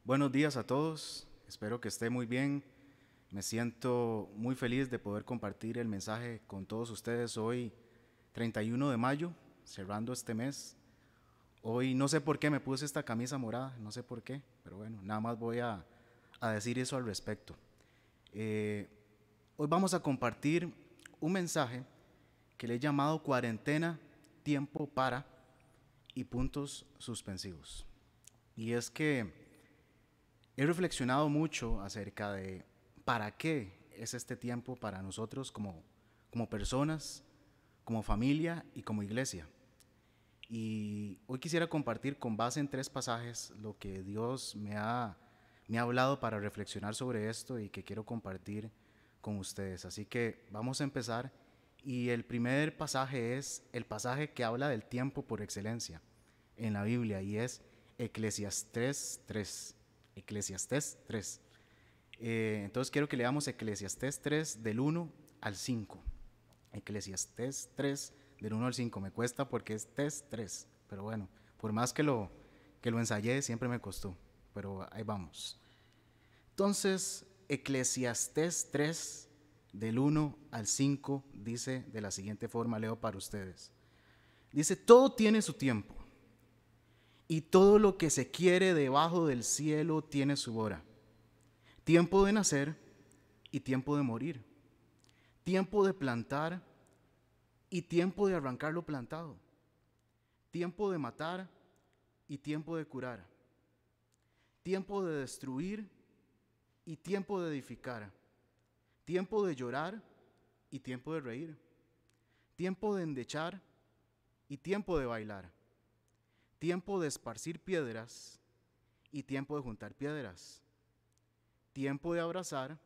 Buenos días a todos, espero que esté muy bien. Me siento muy feliz de poder compartir el mensaje con todos ustedes hoy, 31 de mayo, cerrando este mes. Hoy no sé por qué me puse esta camisa morada, no sé por qué, pero bueno, nada más voy a decir eso al respecto. Eh, Hoy vamos a compartir un mensaje que le he llamado cuarentena, tiempo para y puntos suspensivos. Y es que he reflexionado mucho acerca de para qué es este tiempo para nosotros como personas, como familia y como iglesia. Y hoy quisiera compartir con base en tres pasajes lo que Dios me ha hablado para reflexionar sobre esto y que quiero compartir con ustedes. Así que vamos a empezar. Y el primer pasaje es el pasaje que habla del tiempo por excelencia en la Biblia y es Eclesiastés 3. Eclesiastés 3. Entonces quiero que leamos Eclesiastés 3 del 1 al 5. Eclesiastés 3 del 1 al 5. Me cuesta porque es test 3, pero bueno, por más que lo ensayé, siempre me costó, pero ahí vamos. Entonces, Eclesiastés 3 del 1 al 5 dice de la siguiente forma, leo para ustedes. Dice, todo tiene su tiempo y todo lo que se quiere debajo del cielo tiene su hora. Tiempo de nacer y tiempo de morir. Tiempo de plantar y tiempo de arrancar lo plantado. Tiempo de matar y tiempo de curar. Tiempo de destruir y tiempo de edificar. Tiempo de llorar y tiempo de reír. Tiempo de endechar y tiempo de bailar. Tiempo de esparcir piedras y tiempo de juntar piedras. Tiempo de abrazar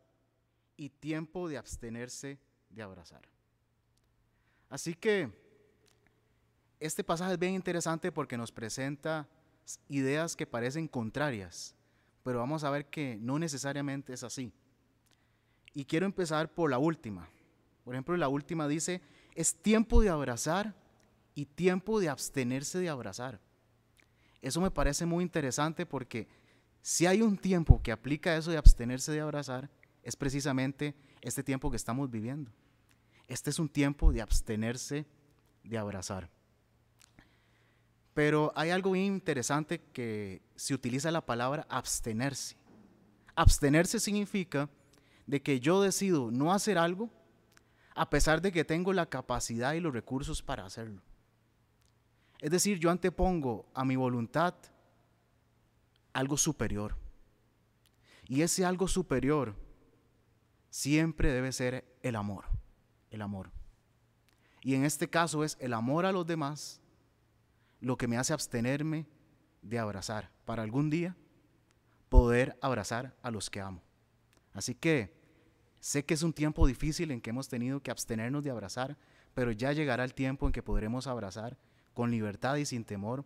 y tiempo de abstenerse de abrazar. Así que este pasaje es bien interesante porque nos presenta ideas que parecen contrarias, pero vamos a ver que no necesariamente es así. Y quiero empezar por la última. Por ejemplo, la última dice, es tiempo de abrazar y tiempo de abstenerse de abrazar. Eso me parece muy interesante porque si hay un tiempo que aplica eso de abstenerse de abrazar, es precisamente este tiempo que estamos viviendo. Este es un tiempo de abstenerse de abrazar. Pero hay algo bien interesante que se utiliza la palabra abstenerse. Abstenerse significa de que yo decido no hacer algo a pesar de que tengo la capacidad y los recursos para hacerlo. Es decir, yo antepongo a mi voluntad algo superior. Y ese algo superior siempre debe ser el amor. El amor. Y en este caso es el amor a los demás lo que me hace abstenerme de abrazar para algún día poder abrazar a los que amo. Así que sé que es un tiempo difícil en que hemos tenido que abstenernos de abrazar, pero ya llegará el tiempo en que podremos abrazar con libertad y sin temor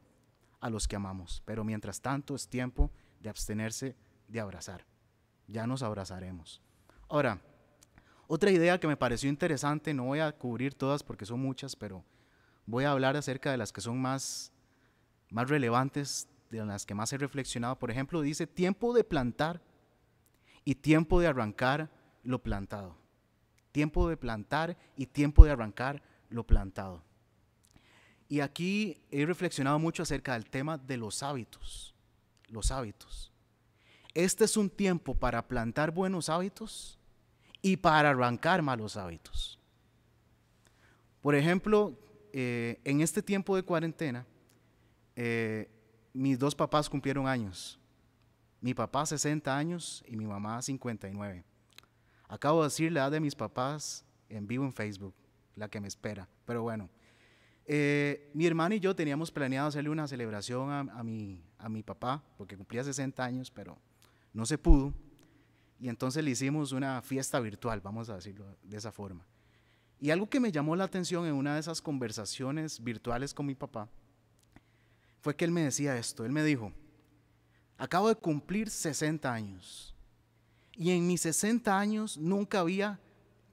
a los que amamos. Pero mientras tanto es tiempo de abstenerse de abrazar. Ya nos abrazaremos. Ahora, otra idea que me pareció interesante, no voy a cubrir todas porque son muchas, pero voy a hablar acerca de las que son más relevantes, de las que más he reflexionado. Por ejemplo, dice tiempo de plantar y tiempo de arrancar lo plantado. Tiempo de plantar y tiempo de arrancar lo plantado. Y aquí he reflexionado mucho acerca del tema de los hábitos. Los hábitos. Este es un tiempo para plantar buenos hábitos y para arrancar malos hábitos. Por ejemplo, en este tiempo de cuarentena, mis dos papás cumplieron años. Mi papá 60 años y mi mamá 59. Acabo de decir la edad de mis papás en vivo en Facebook, la que me espera. Pero bueno, mi hermana y yo teníamos planeado hacerle una celebración a mi papá, porque cumplía 60 años, pero no se pudo. Y entonces le hicimos una fiesta virtual, vamos a decirlo de esa forma. Y algo que me llamó la atención en una de esas conversaciones virtuales con mi papá fue que él me decía esto. Él me dijo, acabo de cumplir 60 años y en mis 60 años nunca había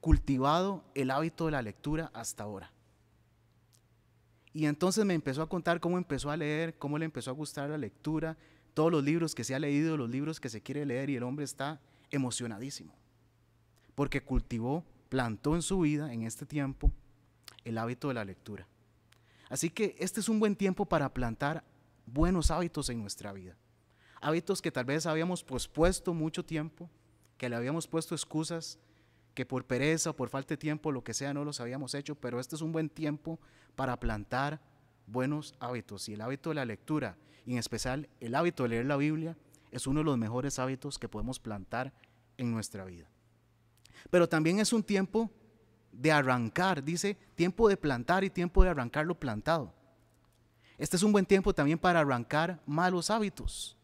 cultivado el hábito de la lectura hasta ahora. Y entonces me empezó a contar cómo empezó a leer, cómo le empezó a gustar la lectura, todos los libros que se ha leído, los libros que se quiere leer, y el hombre está emocionadísimo, porque cultivó, plantó en su vida, en este tiempo, el hábito de la lectura. Así que este es un buen tiempo para plantar buenos hábitos en nuestra vida. Hábitos que tal vez habíamos pospuesto mucho tiempo, que le habíamos puesto excusas, que por pereza o por falta de tiempo, lo que sea, no los habíamos hecho, pero este es un buen tiempo para plantar buenos hábitos. Y el hábito de la lectura, y en especial el hábito de leer la Biblia, es uno de los mejores hábitos que podemos plantar en nuestra vida. Pero también es un tiempo de arrancar, dice, tiempo de plantar y tiempo de arrancar lo plantado. Este es un buen tiempo también para arrancar malos hábitos,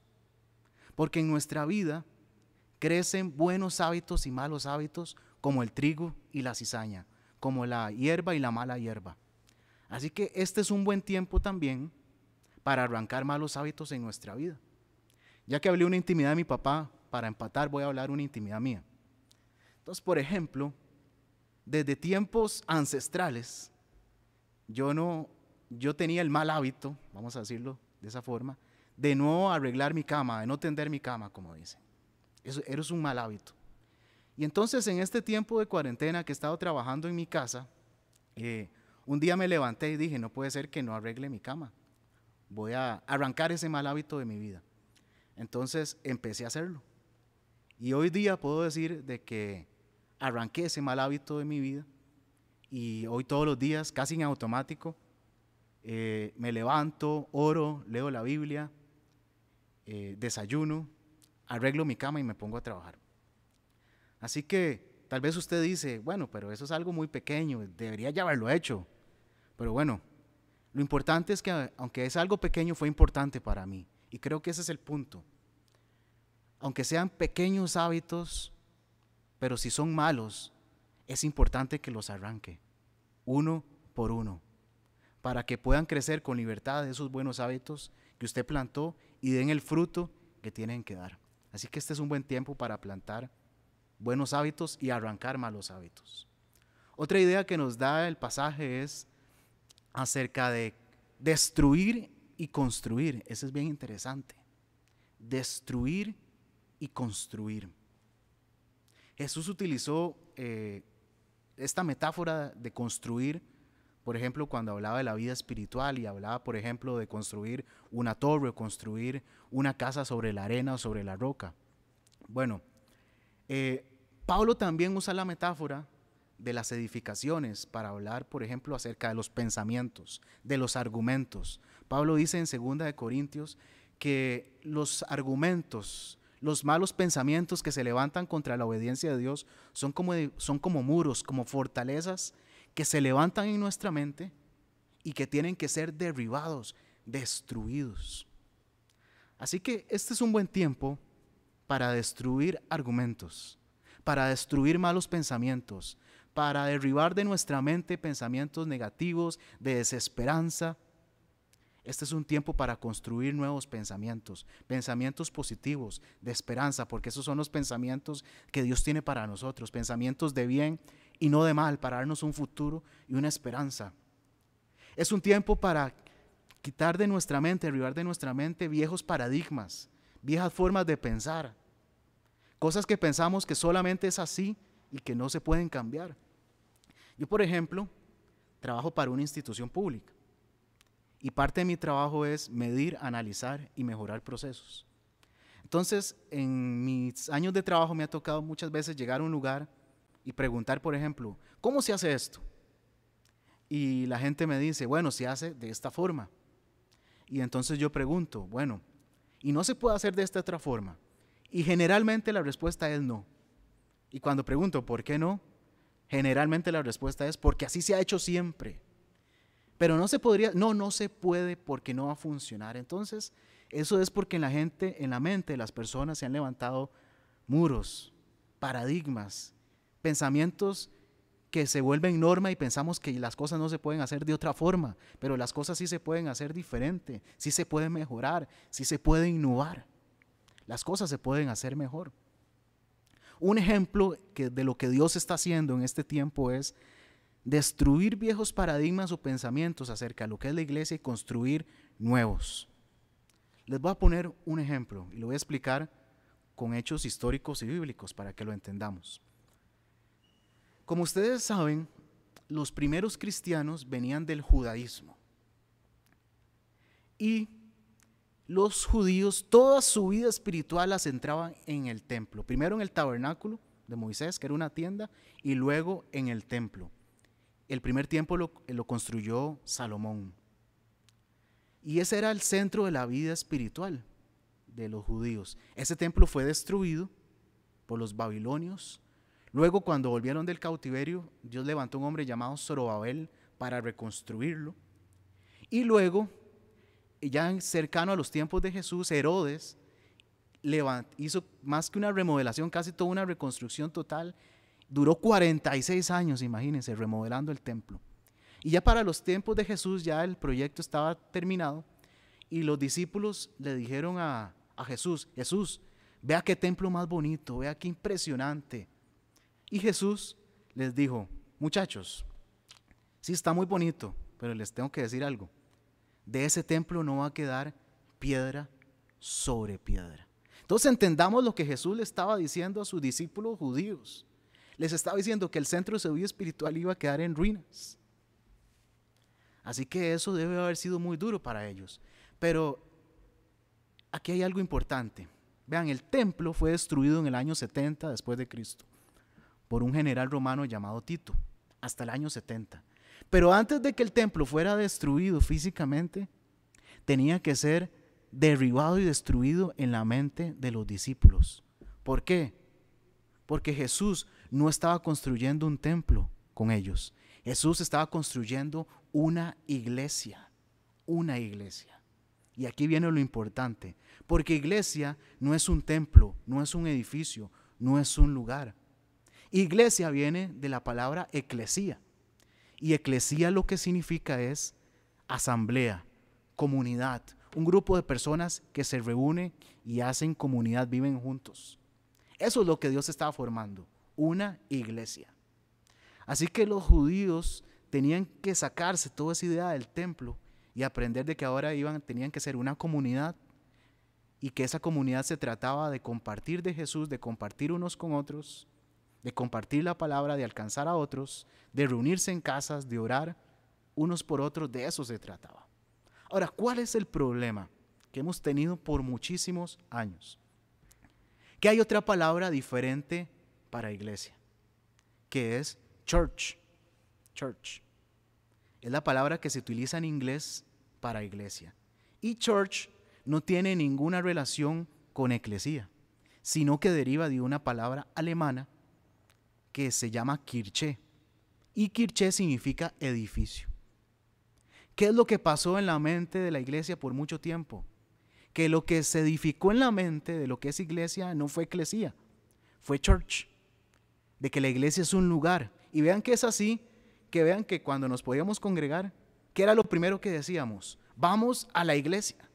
porque en nuestra vida crecen buenos hábitos y malos hábitos, como el trigo y la cizaña, como la hierba y la mala hierba. Así que este es un buen tiempo también para arrancar malos hábitos en nuestra vida. Ya que hablé una intimidad de mi papá, para empatar voy a hablar una intimidad mía. Entonces, por ejemplo, desde tiempos ancestrales, yo tenía el mal hábito, vamos a decirlo de esa forma, de no arreglar mi cama, de no tender mi cama, como dicen. Eso es un mal hábito. Y entonces, en este tiempo de cuarentena que he estado trabajando en mi casa, un día me levanté y dije, no puede ser que no arregle mi cama. Voy a arrancar ese mal hábito de mi vida. Entonces empecé a hacerlo. Y hoy día puedo decir de que arranqué ese mal hábito de mi vida, y hoy todos los días, casi en automático, me levanto, oro, leo la Biblia, desayuno, arreglo mi cama y me pongo a trabajar. Así que tal vez usted dice, bueno, pero eso es algo muy pequeño, debería ya haberlo hecho. Pero bueno, lo importante es que aunque es algo pequeño, fue importante para mí. Y creo que ese es el punto. Aunque sean pequeños hábitos, pero si son malos, es importante que los arranque, uno por uno, para que puedan crecer con libertad de esos buenos hábitos que usted plantó y den el fruto que tienen que dar. Así que este es un buen tiempo para plantar buenos hábitos y arrancar malos hábitos. Otra idea que nos da el pasaje es acerca de destruir y construir. Eso es bien interesante. Destruir y construir. Jesús utilizó esta metáfora de construir, por ejemplo, cuando hablaba de la vida espiritual, y hablaba, por ejemplo, de construir una torre o construir una casa sobre la arena o sobre la roca. Bueno, Pablo también usa la metáfora de las edificaciones para hablar, por ejemplo, acerca de los pensamientos, de los argumentos. Pablo dice en 2 Corintios que los argumentos, los malos pensamientos que se levantan contra la obediencia de Dios son como muros, como fortalezas que se levantan en nuestra mente y que tienen que ser derribados, destruidos. Así que este es un buen tiempo para destruir argumentos, para destruir malos pensamientos, para derribar de nuestra mente pensamientos negativos, de desesperanza. Este es un tiempo para construir nuevos pensamientos, pensamientos positivos, de esperanza, porque esos son los pensamientos que Dios tiene para nosotros, pensamientos de bien y no de mal, para darnos un futuro y una esperanza. Es un tiempo para quitar de nuestra mente, derribar de nuestra mente viejos paradigmas, viejas formas de pensar, cosas que pensamos que solamente es así y que no se pueden cambiar. Yo, por ejemplo, trabajo para una institución pública. Y parte de mi trabajo es medir, analizar y mejorar procesos. Entonces, en mis años de trabajo me ha tocado muchas veces llegar a un lugar y preguntar, por ejemplo, ¿cómo se hace esto? Y la gente me dice, bueno, se hace de esta forma. Y entonces yo pregunto, bueno, ¿y no se puede hacer de esta otra forma? Y generalmente la respuesta es no. Y cuando pregunto, ¿por qué no? Generalmente la respuesta es porque así se ha hecho siempre. Pero no se puede porque no va a funcionar. Entonces, eso es porque en la mente de las personas se han levantado muros, paradigmas, pensamientos que se vuelven norma y pensamos que las cosas no se pueden hacer de otra forma, pero las cosas sí se pueden hacer diferente, sí se puede mejorar, sí se puede innovar. Las cosas se pueden hacer mejor. Un ejemplo de lo que Dios está haciendo en este tiempo es destruir viejos paradigmas o pensamientos acerca de lo que es la iglesia y construir nuevos. Les voy a poner un ejemplo y lo voy a explicar con hechos históricos y bíblicos para que lo entendamos. Como ustedes saben, los primeros cristianos venían del judaísmo. Y los judíos, toda su vida espiritual la centraban en el templo. Primero en el tabernáculo de Moisés, que era una tienda, y luego en el templo. El primer templo lo construyó Salomón. Y ese era el centro de la vida espiritual de los judíos. Ese templo fue destruido por los babilonios. Luego, cuando volvieron del cautiverio, Dios levantó un hombre llamado Zorobabel para reconstruirlo. Y luego, ya cercano a los tiempos de Jesús, Herodes hizo más que una remodelación, casi toda una reconstrucción total. Duró 46 años, imagínense, remodelando el templo. Y ya para los tiempos de Jesús ya el proyecto estaba terminado y los discípulos le dijeron a Jesús, Jesús, vea qué templo más bonito, vea qué impresionante. Y Jesús les dijo, muchachos, sí está muy bonito, pero les tengo que decir algo. De ese templo no va a quedar piedra sobre piedra. Entonces entendamos lo que Jesús le estaba diciendo a sus discípulos judíos. Les estaba diciendo que el centro de su vida espiritual iba a quedar en ruinas. Así que eso debe haber sido muy duro para ellos. Pero aquí hay algo importante. Vean, el templo fue destruido en el año 70 después de Cristo por un general romano llamado Tito, hasta el año 70. Pero antes de que el templo fuera destruido físicamente, tenía que ser derribado y destruido en la mente de los discípulos. ¿Por qué? Porque Jesús no estaba construyendo un templo con ellos. Jesús estaba construyendo una iglesia. Una iglesia. Y aquí viene lo importante. Porque iglesia no es un templo, no es un edificio, no es un lugar. Iglesia viene de la palabra eclesía. Y eclesía lo que significa es asamblea, comunidad, un grupo de personas que se reúnen y hacen comunidad, viven juntos. Eso es lo que Dios estaba formando, una iglesia. Así que los judíos tenían que sacarse toda esa idea del templo y aprender de que ahora tenían que ser una comunidad y que esa comunidad se trataba de compartir de Jesús, de compartir unos con otros, de compartir la palabra, de alcanzar a otros, de reunirse en casas, de orar unos por otros, de eso se trataba. Ahora, ¿cuál es el problema que hemos tenido por muchísimos años? Que hay otra palabra diferente para iglesia, que es church. Church. Es la palabra que se utiliza en inglés para iglesia. Y church no tiene ninguna relación con eclesía, sino que deriva de una palabra alemana que se llama Kirche. Y Kirche significa edificio. ¿Qué es lo que pasó en la mente de la iglesia por mucho tiempo? Que lo que se edificó en la mente de lo que es iglesia no fue eclesía, fue church. De que la iglesia es un lugar. Y vean que es así, que vean que cuando nos podíamos congregar, ¿qué era lo primero que decíamos? Vamos a la iglesia.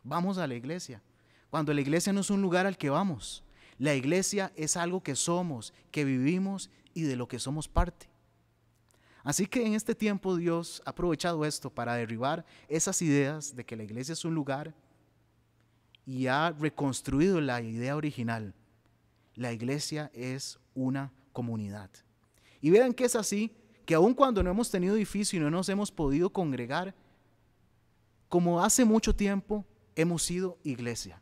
Vamos a la iglesia. Cuando la iglesia no es un lugar al que vamos. La iglesia es algo que somos, que vivimos y de lo que somos parte. Así que en este tiempo Dios ha aprovechado esto para derribar esas ideas de que la iglesia es un lugar y ha reconstruido la idea original. La iglesia es una comunidad. Y vean que es así, que aun cuando no hemos tenido edificio y no nos hemos podido congregar, como hace mucho tiempo hemos sido iglesia.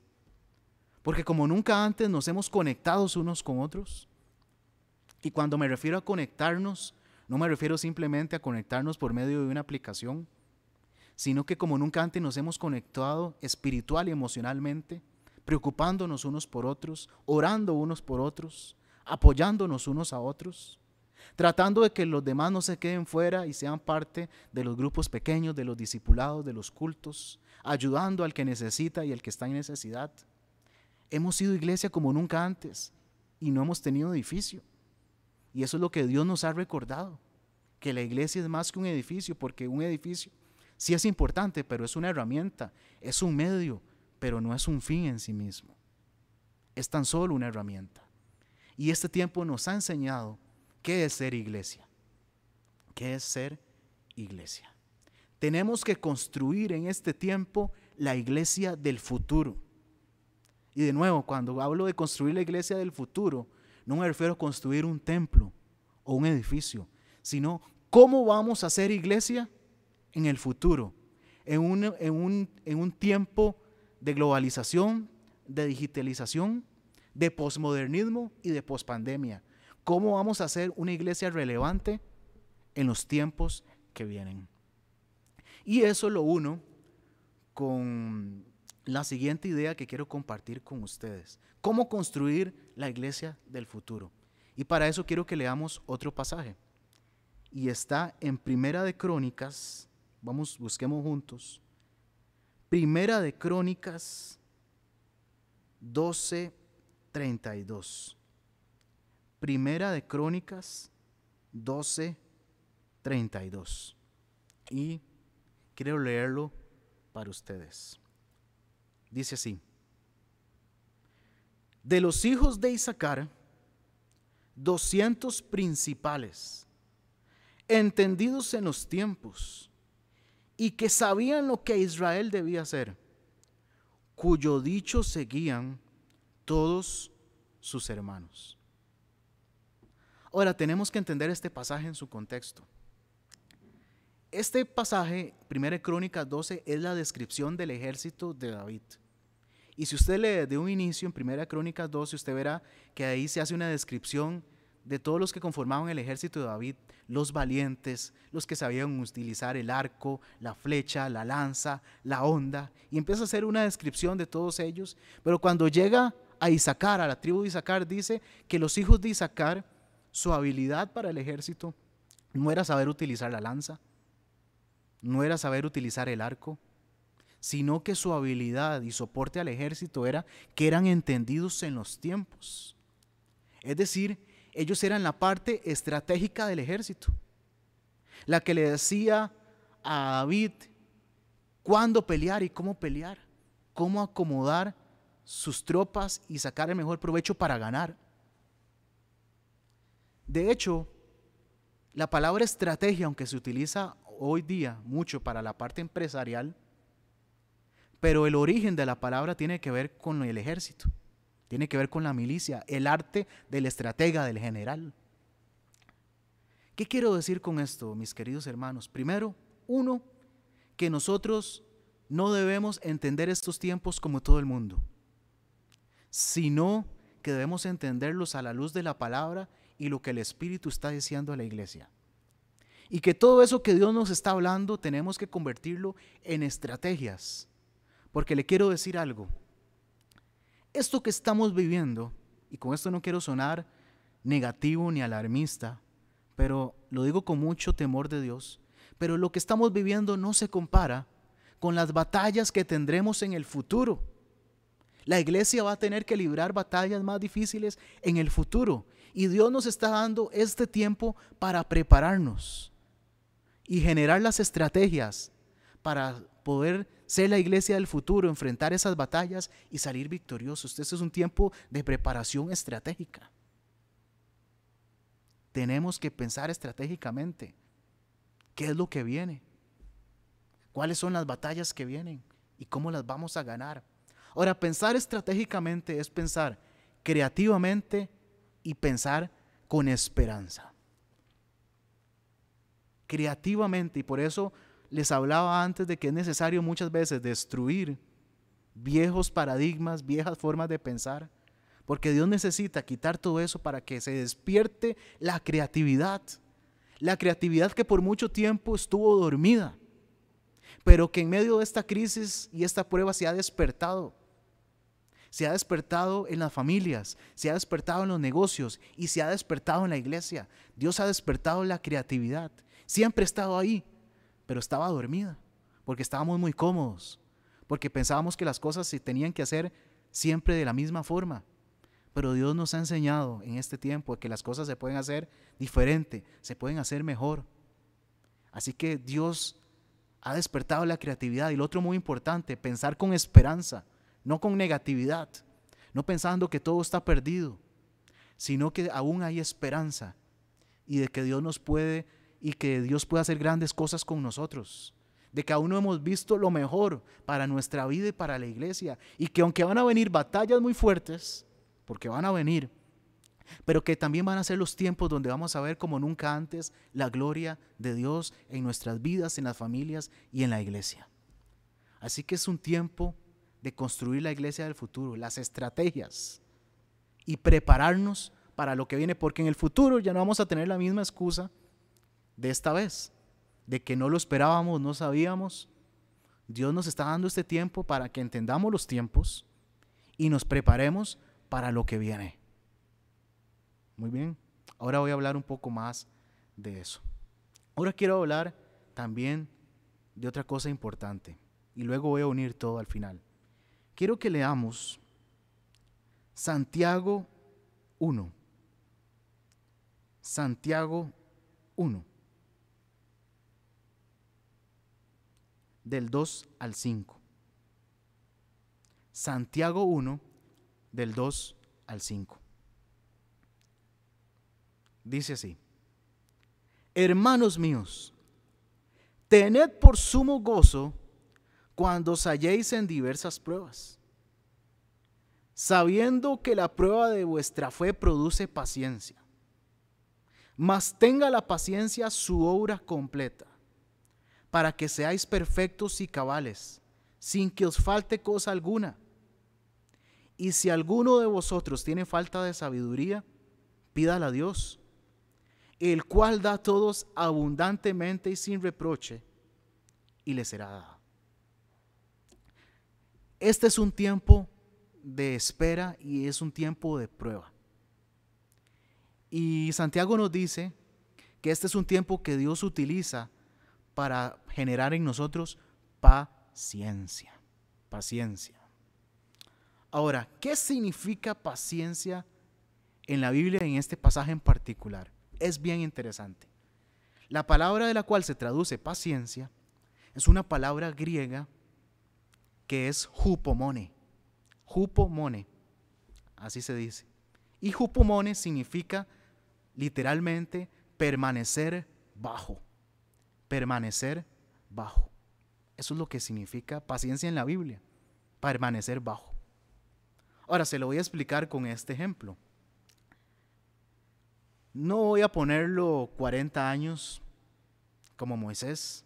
Porque como nunca antes nos hemos conectado unos con otros. Y cuando me refiero a conectarnos, no me refiero simplemente a conectarnos por medio de una aplicación, sino que como nunca antes nos hemos conectado espiritual y emocionalmente, preocupándonos unos por otros, orando unos por otros, apoyándonos unos a otros, tratando de que los demás no se queden fuera y sean parte de los grupos pequeños, de los discipulados, de los cultos, ayudando al que necesita y al que está en necesidad. Hemos sido iglesia como nunca antes y no hemos tenido edificio. Y eso es lo que Dios nos ha recordado, que la iglesia es más que un edificio, porque un edificio sí es importante, pero es una herramienta, es un medio, pero no es un fin en sí mismo. Es tan solo una herramienta. Y este tiempo nos ha enseñado qué es ser iglesia. ¿Qué es ser iglesia? Tenemos que construir en este tiempo la iglesia del futuro. Y de nuevo, cuando hablo de construir la iglesia del futuro, no me refiero a construir un templo o un edificio, sino cómo vamos a hacer iglesia en el futuro, en un tiempo de globalización, de digitalización, de posmodernismo y de pospandemia. ¿Cómo vamos a hacer una iglesia relevante en los tiempos que vienen? Y eso lo uno con la siguiente idea que quiero compartir con ustedes. ¿Cómo construir la iglesia del futuro? Y para eso quiero que leamos otro pasaje. Y está en Primera de Crónicas. Vamos, busquemos juntos. Primera de Crónicas 12:32. Primera de Crónicas 12:32. Y quiero leerlo para ustedes. Dice así: de los hijos de Isaacar, 200 principales, entendidos en los tiempos, y que sabían lo que Israel debía hacer, cuyo dicho seguían todos sus hermanos. Ahora tenemos que entender este pasaje en su contexto. Este pasaje, 1 Crónicas 12, es la descripción del ejército de David. Y si usted lee de un inicio en 1 Crónicas 12, usted verá que ahí se hace una descripción de todos los que conformaban el ejército de David, los valientes, los que sabían utilizar el arco, la flecha, la lanza, la honda, y empieza a hacer una descripción de todos ellos. Pero cuando llega a Isaacar, a la tribu de Isaacar, dice que los hijos de Isaacar, su habilidad para el ejército no era saber utilizar la lanza, no era saber utilizar el arco, sino que su habilidad y soporte al ejército era que eran entendidos en los tiempos. Es decir, ellos eran la parte estratégica del ejército, la que le decía a David cuándo pelear y cómo pelear, cómo acomodar sus tropas y sacar el mejor provecho para ganar. De hecho, la palabra estrategia, aunque se utiliza hoy día mucho para la parte empresarial, pero el origen de la palabra tiene que ver con el ejército, tiene que ver con la milicia, el arte del estratega, del general. ¿Qué quiero decir con esto, mis queridos hermanos? Primero, uno, que nosotros no debemos entender estos tiempos como todo el mundo, sino que debemos entenderlos a la luz de la palabra y lo que el Espíritu está diciendo a la iglesia. Y que todo eso que Dios nos está hablando tenemos que convertirlo en estrategias. Porque le quiero decir algo. Esto que estamos viviendo, y con esto no quiero sonar negativo ni alarmista, pero lo digo con mucho temor de Dios, pero lo que estamos viviendo no se compara con las batallas que tendremos en el futuro. La iglesia va a tener que librar batallas más difíciles en el futuro, y Dios nos está dando este tiempo para prepararnos y generar las estrategias para poder ser la iglesia del futuro, enfrentar esas batallas y salir victoriosos. Este es un tiempo de preparación estratégica. Tenemos que pensar estratégicamente. ¿Qué es lo que viene? ¿Cuáles son las batallas que vienen? ¿Y cómo las vamos a ganar? Ahora, pensar estratégicamente es pensar creativamente y pensar con esperanza. Creativamente, y por eso les hablaba antes de que es necesario muchas veces destruir viejos paradigmas, viejas formas de pensar, porque Dios necesita quitar todo eso para que se despierte la creatividad que por mucho tiempo estuvo dormida, pero que en medio de esta crisis y esta prueba se ha despertado en las familias, se ha despertado en los negocios y se ha despertado en la iglesia. Dios ha despertado la creatividad, siempre ha estado ahí, pero estaba dormida, porque estábamos muy cómodos, porque pensábamos que las cosas se tenían que hacer siempre de la misma forma. Pero Dios nos ha enseñado en este tiempo que las cosas se pueden hacer diferente, se pueden hacer mejor. Así que Dios ha despertado la creatividad. Y lo otro muy importante, pensar con esperanza, no con negatividad, no pensando que todo está perdido, sino que aún hay esperanza y de que Dios nos puede y que Dios puede hacer grandes cosas con nosotros, de que aún no hemos visto lo mejor para nuestra vida y para la iglesia, y que aunque van a venir batallas muy fuertes, porque van a venir, pero que también van a ser los tiempos donde vamos a ver como nunca antes la gloria de Dios en nuestras vidas, en las familias y en la iglesia. Así que es un tiempo de construir la iglesia del futuro, las estrategias, y prepararnos para lo que viene, porque en el futuro ya no vamos a tener la misma excusa de esta vez, de que no lo esperábamos, no sabíamos. Dios nos está dando este tiempo para que entendamos los tiempos y nos preparemos para lo que viene. Muy bien, ahora voy a hablar un poco más de eso. Ahora quiero hablar también de otra cosa importante y luego voy a unir todo al final. Quiero que leamos Santiago 1. Santiago 1. Del 2 al 5. Santiago 1, del 2 al 5. Dice así: hermanos míos, tened por sumo gozo cuando os halléis en diversas pruebas, sabiendo que la prueba de vuestra fe produce paciencia. Mas tenga la paciencia su obra completa, para que seáis perfectos y cabales, sin que os falte cosa alguna. Y si alguno de vosotros tiene falta de sabiduría, pídala a Dios, el cual da a todos abundantemente y sin reproche, y le será dada. Este es un tiempo de espera y es un tiempo de prueba. Y Santiago nos dice que este es un tiempo que Dios utiliza para generar en nosotros paciencia. Paciencia. Ahora, ¿qué significa paciencia en la Biblia en este pasaje en particular? Es bien interesante. La palabra de la cual se traduce paciencia es una palabra griega que es hupomone. Hupomone, así se dice. Y hupomone significa literalmente permanecer bajo. Permanecer bajo. Eso es lo que significa paciencia en la Biblia. Permanecer bajo. Ahora se lo voy a explicar con este ejemplo. No voy a ponerlo 40 años como Moisés.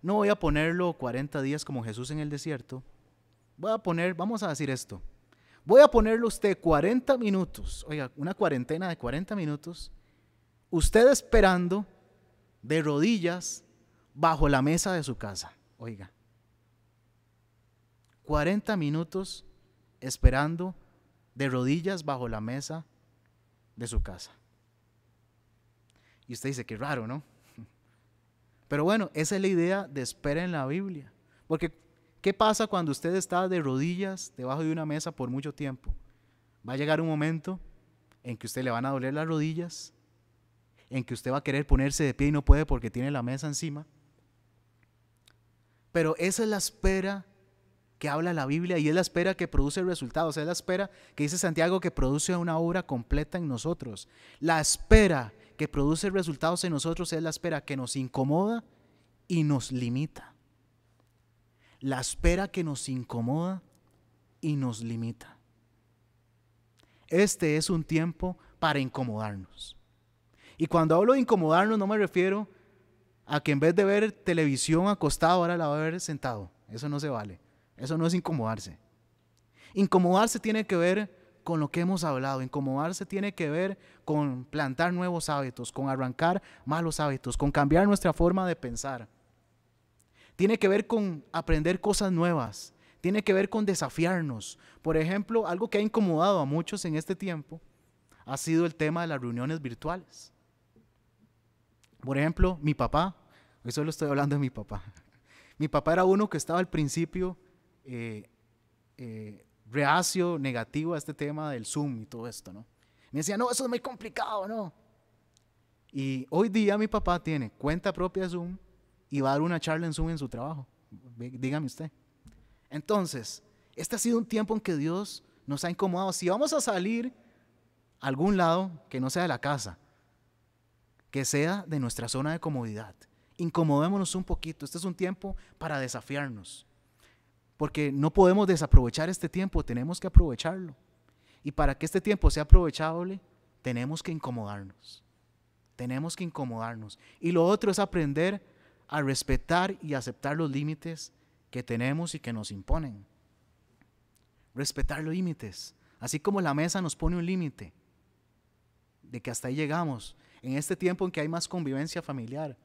No voy a ponerlo 40 días como Jesús en el desierto. Vamos a decir esto. Voy a ponerlo usted 40 minutos, oiga, una cuarentena de 40 minutos, usted esperando de rodillas bajo la mesa de su casa. Oiga, 40 minutos esperando de rodillas bajo la mesa de su casa. Y usted dice, qué raro, ¿no? Pero bueno, esa es la idea de espera en la Biblia. Porque, ¿qué pasa cuando usted está de rodillas debajo de una mesa por mucho tiempo? Va a llegar un momento en que usted le van a doler las rodillas, en que usted va a querer ponerse de pie y no puede porque tiene la mesa encima. Pero esa es la espera que habla la Biblia y es la espera que produce resultados. Es la espera que dice Santiago que produce una obra completa en nosotros. La espera que produce resultados en nosotros es la espera que nos incomoda y nos limita. La espera que nos incomoda y nos limita. Este es un tiempo para incomodarnos. Y cuando hablo de incomodarnos no me refiero a que en vez de ver televisión acostado ahora la va a ver sentado. Eso no se vale. Eso no es incomodarse. Incomodarse tiene que ver con lo que hemos hablado. Incomodarse tiene que ver con plantar nuevos hábitos, con arrancar malos hábitos, con cambiar nuestra forma de pensar. Tiene que ver con aprender cosas nuevas. Tiene que ver con desafiarnos. Por ejemplo, algo que ha incomodado a muchos en este tiempo ha sido el tema de las reuniones virtuales. Por ejemplo, mi papá, hoy solo estoy hablando de mi papá. Mi papá era uno que estaba al principio reacio, negativo a este tema del Zoom y todo esto, ¿no? Me decía, no, eso es muy complicado, ¿no? Y hoy día mi papá tiene cuenta propia de Zoom y va a dar una charla en Zoom en su trabajo. Dígame usted. Entonces, este ha sido un tiempo en que Dios nos ha incomodado. Si vamos a salir a algún lado que no sea de la casa, que sea de nuestra zona de comodidad. Incomodémonos un poquito. Este es un tiempo para desafiarnos, porque no podemos desaprovechar este tiempo, tenemos que aprovecharlo. Y para que este tiempo sea aprovechable, tenemos que incomodarnos. Tenemos que incomodarnos. Y lo otro es aprender a respetar y aceptar los límites que tenemos y que nos imponen. Respetar los límites. Así como la mesa nos pone un límite de que hasta ahí llegamos. En este tiempo en que hay más convivencia familiar,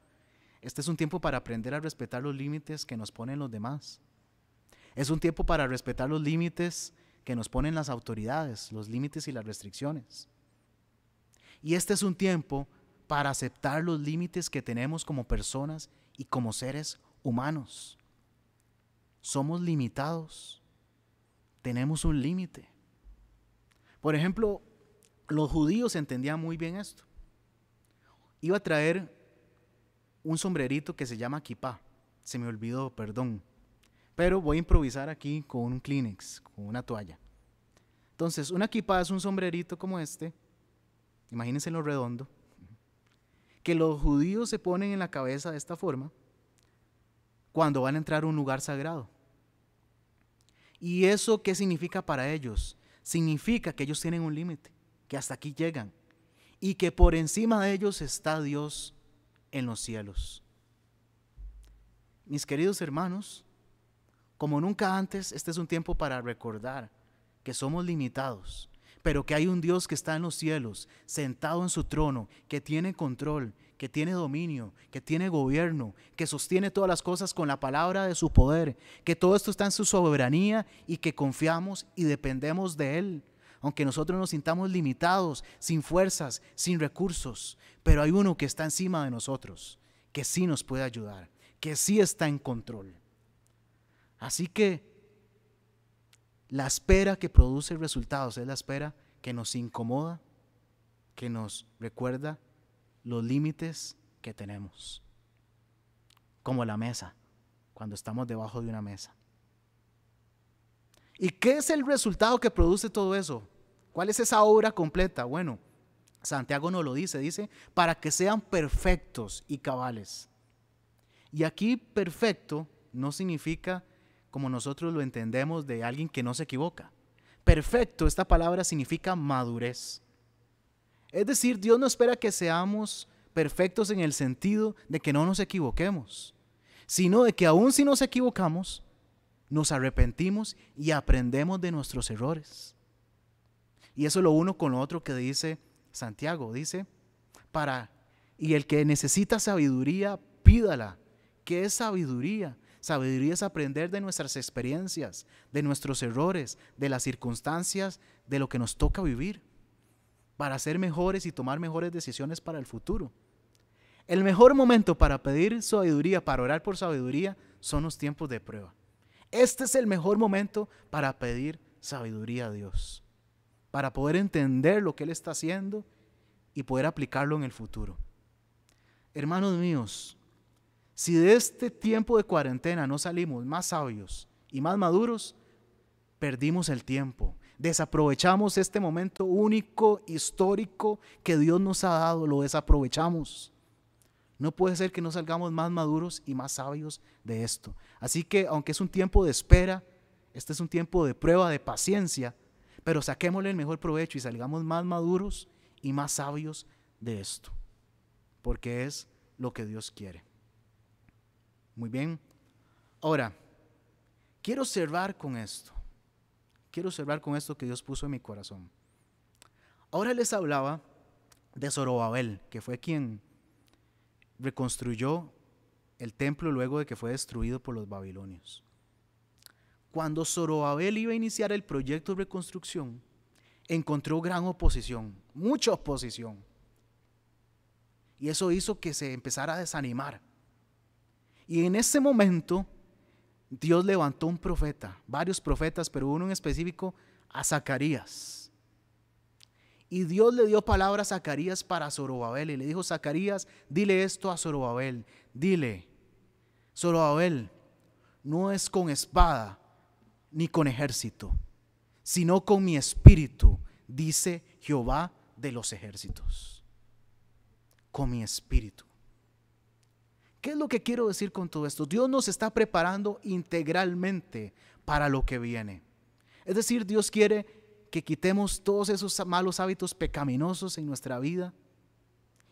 este es un tiempo para aprender a respetar los límites que nos ponen los demás. Es un tiempo para respetar los límites que nos ponen las autoridades, los límites y las restricciones. Y este es un tiempo para aceptar los límites que tenemos como personas y como seres humanos. Somos limitados, tenemos un límite. Por ejemplo, los judíos entendían muy bien esto. Iba a traer un sombrerito que se llama kipá. Se me olvidó, perdón. Pero voy a improvisar aquí con un Kleenex, con una toalla. Entonces, una kipá es un sombrerito como este. Imagínense lo redondo. Que los judíos se ponen en la cabeza de esta forma cuando van a entrar a un lugar sagrado. ¿Y eso qué significa para ellos? Significa que ellos tienen un límite, que hasta aquí llegan y que por encima de ellos está Dios en los cielos. Mis queridos hermanos, como nunca antes, este es un tiempo para recordar que somos limitados, pero que hay un Dios que está en los cielos, sentado en su trono, que tiene control, que tiene dominio, que tiene gobierno, que sostiene todas las cosas con la palabra de su poder, que todo esto está en su soberanía y que confiamos y dependemos de Él. Aunque nosotros nos sintamos limitados, sin fuerzas, sin recursos, pero hay uno que está encima de nosotros, que sí nos puede ayudar, que sí está en control. Así que la espera que produce resultados es la espera que nos incomoda, que nos recuerda los límites que tenemos. Como la mesa, cuando estamos debajo de una mesa. ¿Y qué es el resultado que produce todo eso? ¿Cuál es esa obra completa? Bueno, Santiago nos lo dice para que sean perfectos y cabales. Y aquí perfecto no significa como nosotros lo entendemos de alguien que no se equivoca. Perfecto, esta palabra significa madurez. Es decir, Dios no espera que seamos perfectos en el sentido de que no nos equivoquemos, sino de que aun si nos equivocamos, nos arrepentimos y aprendemos de nuestros errores. Y eso es lo uno con lo otro que dice Santiago. Dice, y el que necesita sabiduría, pídala. ¿Qué es sabiduría? Sabiduría es aprender de nuestras experiencias, de nuestros errores, de las circunstancias, de lo que nos toca vivir, para ser mejores y tomar mejores decisiones para el futuro. El mejor momento para pedir sabiduría, para orar por sabiduría, son los tiempos de prueba. Este es el mejor momento para pedir sabiduría a Dios, para poder entender lo que Él está haciendo y poder aplicarlo en el futuro. Hermanos míos, si de este tiempo de cuarentena no salimos más sabios y más maduros, perdimos el tiempo, desaprovechamos este momento único, histórico que Dios nos ha dado, lo desaprovechamos. No puede ser que no salgamos más maduros y más sabios de esto. Así que aunque es un tiempo de espera, este es un tiempo de prueba, de paciencia, pero saquémosle el mejor provecho y salgamos más maduros y más sabios de esto, porque es lo que Dios quiere. Muy bien. Ahora, quiero cerrar con esto. Quiero cerrar con esto que Dios puso en mi corazón. Ahora les hablaba de Zorobabel, que fue quien reconstruyó el templo luego de que fue destruido por los babilonios. Cuando Zorobabel iba a iniciar el proyecto de reconstrucción, encontró gran oposición, mucha oposición. Y eso hizo que se empezara a desanimar. Y en ese momento Dios levantó un profeta, varios profetas, pero uno en específico, a Zacarías. Y Dios le dio palabra a Zacarías para Zorobabel y le dijo: Zacarías, dile esto a Zorobabel, dile, Zorobabel, no es con espada ni con ejército, sino con mi espíritu, dice Jehová de los ejércitos. Con mi espíritu. ¿Qué es lo que quiero decir con todo esto? Dios nos está preparando integralmente para lo que viene. Es decir, Dios quiere que quitemos todos esos malos hábitos pecaminosos en nuestra vida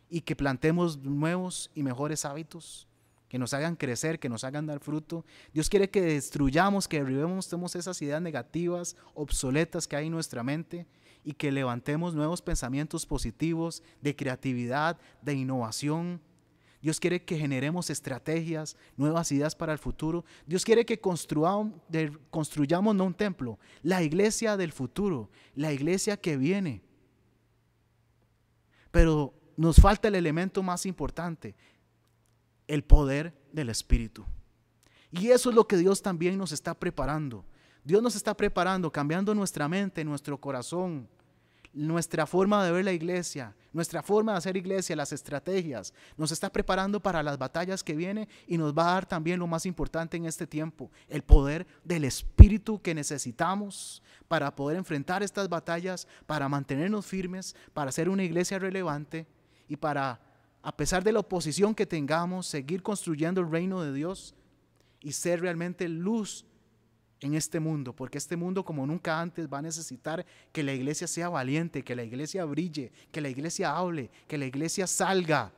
y que plantemos nuevos y mejores hábitos que nos hagan crecer, que nos hagan dar fruto. Dios quiere que destruyamos, que derribemos todas esas ideas negativas, obsoletas que hay en nuestra mente y que levantemos nuevos pensamientos positivos de creatividad, de innovación. Dios quiere que generemos estrategias, nuevas ideas para el futuro. Dios quiere que construyamos no un templo, la iglesia del futuro, la iglesia que viene. Pero nos falta el elemento más importante, el poder del Espíritu. Y eso es lo que Dios también nos está preparando. Dios nos está preparando, cambiando nuestra mente, nuestro corazón, nuestra forma de ver la iglesia, nuestra forma de hacer iglesia, las estrategias. Nos está preparando para las batallas que vienen y nos va a dar también lo más importante en este tiempo, el poder del Espíritu que necesitamos para poder enfrentar estas batallas, para mantenernos firmes, para ser una iglesia relevante y para, a pesar de la oposición que tengamos, seguir construyendo el reino de Dios y ser realmente luz en este mundo, porque este mundo como nunca antes va a necesitar que la iglesia sea valiente, que la iglesia brille, que la iglesia hable, que la iglesia salga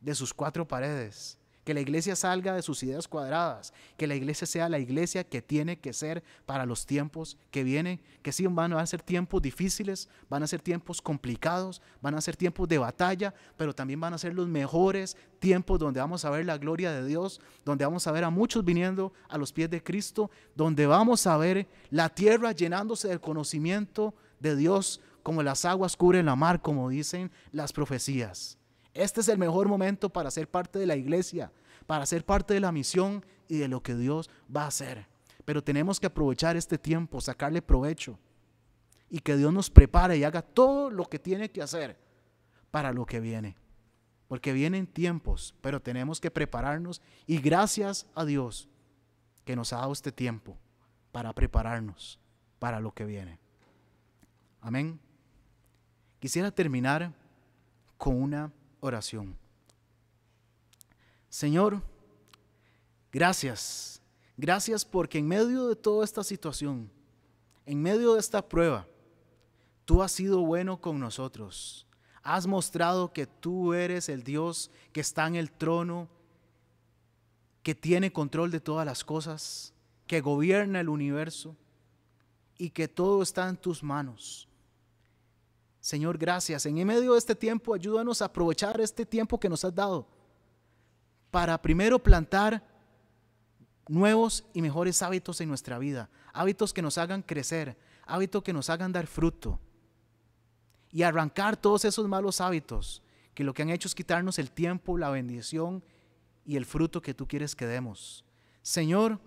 de sus cuatro paredes, que la iglesia salga de sus ideas cuadradas, que la iglesia sea la iglesia que tiene que ser para los tiempos que vienen, que sí van a ser tiempos difíciles, van a ser tiempos complicados, van a ser tiempos de batalla, pero también van a ser los mejores tiempos donde vamos a ver la gloria de Dios, donde vamos a ver a muchos viniendo a los pies de Cristo, donde vamos a ver la tierra llenándose del conocimiento de Dios como las aguas cubren la mar, como dicen las profecías. Este es el mejor momento para ser parte de la iglesia, para ser parte de la misión y de lo que Dios va a hacer. Pero tenemos que aprovechar este tiempo, sacarle provecho y que Dios nos prepare y haga todo lo que tiene que hacer para lo que viene. Porque vienen tiempos, pero tenemos que prepararnos y gracias a Dios que nos ha dado este tiempo para prepararnos para lo que viene. Amén. Quisiera terminar con una oración. Señor, gracias. Gracias porque en medio de toda esta situación, en medio de esta prueba, tú has sido bueno con nosotros. Has mostrado que tú eres el Dios que está en el trono, que tiene control de todas las cosas, que gobierna el universo y que todo está en tus manos. Señor, gracias. En medio de este tiempo, ayúdanos a aprovechar este tiempo que nos has dado para primero plantar nuevos y mejores hábitos en nuestra vida, hábitos que nos hagan crecer, hábitos que nos hagan dar fruto y arrancar todos esos malos hábitos que lo que han hecho es quitarnos el tiempo, la bendición y el fruto que tú quieres que demos. Señor,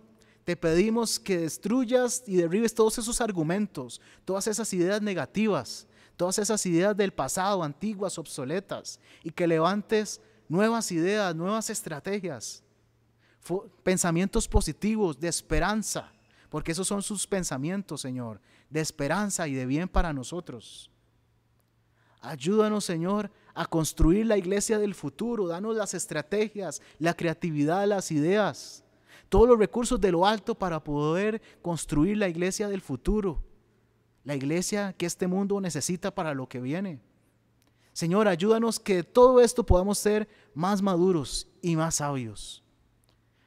te pedimos que destruyas y derribes todos esos argumentos, todas esas ideas negativas, todas esas ideas del pasado, antiguas, obsoletas, y que levantes nuevas ideas, nuevas estrategias, pensamientos positivos, de esperanza, porque esos son sus pensamientos, Señor, de esperanza y de bien para nosotros. Ayúdanos, Señor, a construir la iglesia del futuro, danos las estrategias, la creatividad, las ideas, todos los recursos de lo alto para poder construir la iglesia del futuro. La iglesia que este mundo necesita para lo que viene. Señor, ayúdanos que todo esto podamos ser más maduros y más sabios.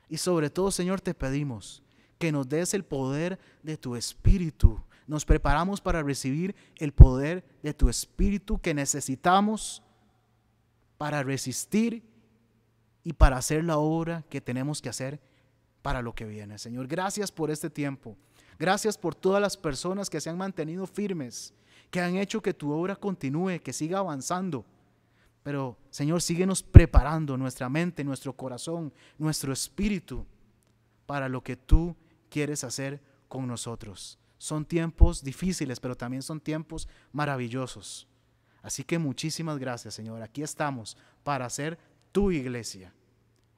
Y sobre todo, Señor, te pedimos que nos des el poder de tu Espíritu. Nos preparamos para recibir el poder de tu Espíritu que necesitamos para resistir y para hacer la obra que tenemos que hacer para lo que viene. Señor, gracias por este tiempo. Gracias por todas las personas que se han mantenido firmes, que han hecho que tu obra continúe, que siga avanzando. Pero, Señor, síguenos preparando nuestra mente, nuestro corazón, nuestro espíritu para lo que tú quieres hacer con nosotros. Son tiempos difíciles, pero también son tiempos maravillosos. Así que muchísimas gracias, Señor. Aquí estamos para hacer tu iglesia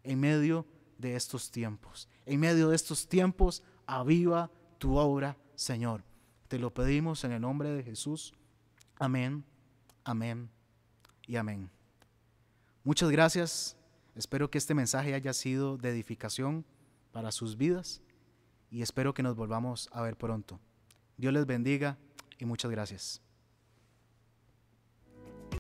en medio de estos tiempos. En medio de estos tiempos, aviva tu obra, Señor. Te lo pedimos en el nombre de Jesús. Amén, amén y amén. Muchas gracias. Espero que este mensaje haya sido de edificación para sus vidas y espero que nos volvamos a ver pronto. Dios les bendiga y muchas gracias.